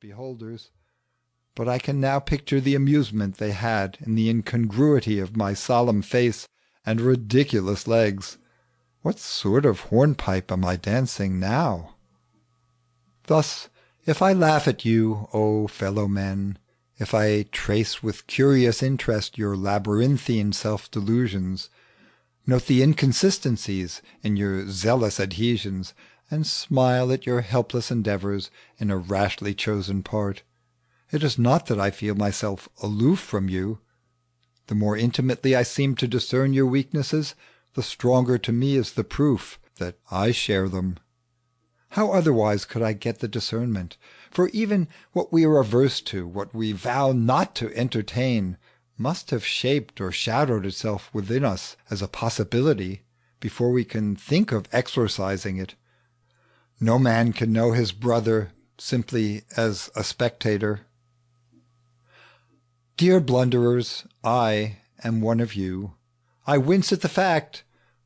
beholders. But I can now picture the amusement they had in the incongruity of my solemn face and ridiculous legs. What sort of hornpipe am I dancing now? Thus, if I laugh at you, O fellow men, if I trace with curious interest your labyrinthine self-delusions, note the inconsistencies in your zealous adhesions, and smile at your helpless endeavors in a rashly chosen part, it is not that I feel myself aloof from you. The more intimately I seem to discern your weaknesses, the stronger to me is the proof that I share them. How otherwise could I get the discernment? For even what we are averse to, what we vow not to entertain, must have shaped or shadowed itself within us as a possibility before we can think of exorcising it. No man can know his brother simply as a spectator. Dear blunderers, I am one of you. I wince at the fact,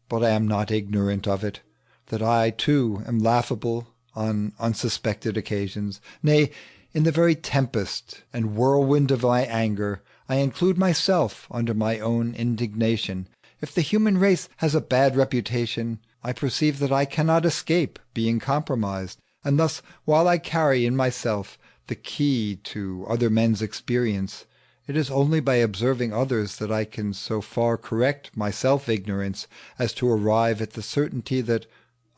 but I am not ignorant of it, that I too am laughable on unsuspected occasions. Nay, in the very tempest and whirlwind of my anger, I include myself under my own indignation. If the human race has a bad reputation, I perceive that I cannot escape being compromised, and thus, while I carry in myself the key to other men's experience, it is only by observing others that I can so far correct my self-ignorance as to arrive at the certainty that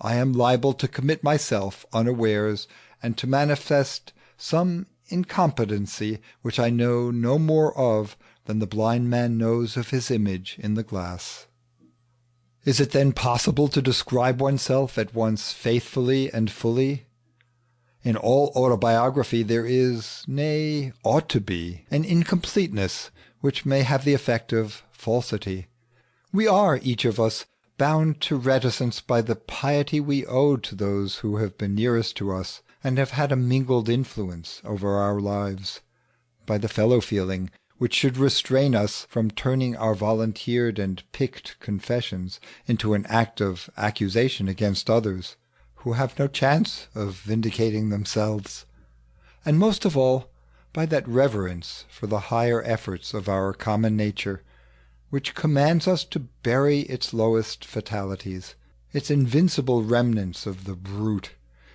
I am liable to commit myself unawares and to manifest some incompetency which I know no more of than the blind man knows of his image in the glass. Is it then possible to describe oneself at once faithfully and fully? In all autobiography there is, nay, ought to be, an incompleteness which may have the effect of falsity. We are, each of us, bound to reticence by the piety we owe to those who have been nearest to us and have had a mingled influence over our lives, by the fellow-feeling which should restrain us from turning our volunteered and picked confessions into an act of accusation against others, who have no chance of vindicating themselves, and most of all by that reverence for the higher efforts of our common nature, which commands us to bury its lowest fatalities, its invincible remnants of the brute,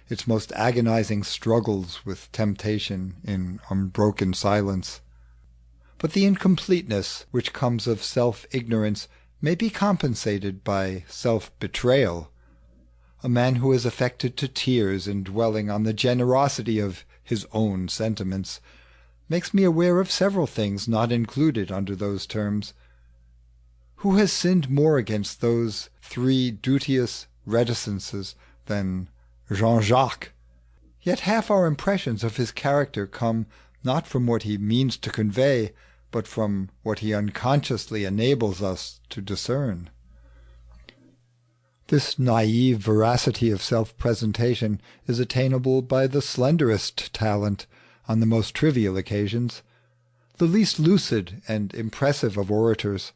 its most agonizing struggles with temptation in unbroken silence. But the incompleteness which comes of self-ignorance may be compensated by self-betrayal. A man who is affected to tears in dwelling on the generosity of his own sentiments makes me aware of several things not included under those terms. Who has sinned more against those three duteous reticences than Jean-Jacques? Yet half our impressions of his character come not from what he means to convey, but from what he unconsciously enables us to discern. This naive veracity of self-presentation is attainable by the slenderest talent on the most trivial occasions. The least lucid and impressive of orators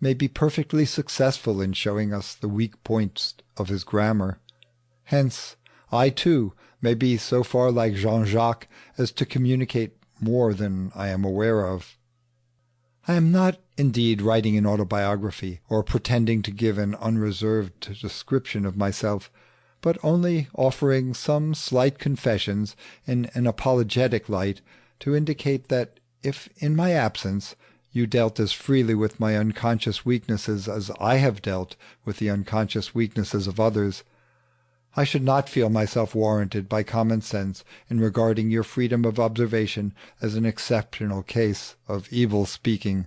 may be perfectly successful in showing us the weak points of his grammar. Hence, I too may be so far like Jean-Jacques as to communicate more than I am aware of. I am not indeed writing an autobiography, or pretending to give an unreserved description of myself, but only offering some slight confessions in an apologetic light to indicate that if in my absence you dealt as freely with my unconscious weaknesses as I have dealt with the unconscious weaknesses of others, I should not feel myself warranted by common sense in regarding your freedom of observation as an exceptional case of evil speaking,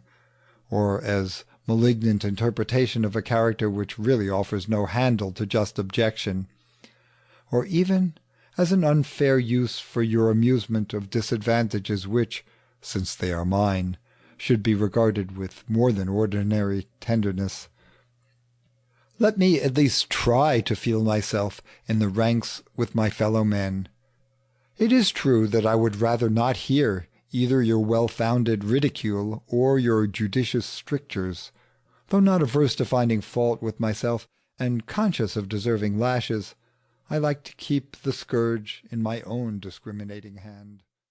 or as malignant interpretation of a character which really offers no handle to just objection, or even as an unfair use for your amusement of disadvantages which, since they are mine, should be regarded with more than ordinary tenderness. Let me at least try to feel myself in the ranks with my fellow men. It is true that I would rather not hear either your well-founded ridicule or your judicious strictures. Though not averse to finding fault with myself, and conscious of deserving lashes, I like to keep the scourge in my own discriminating hand.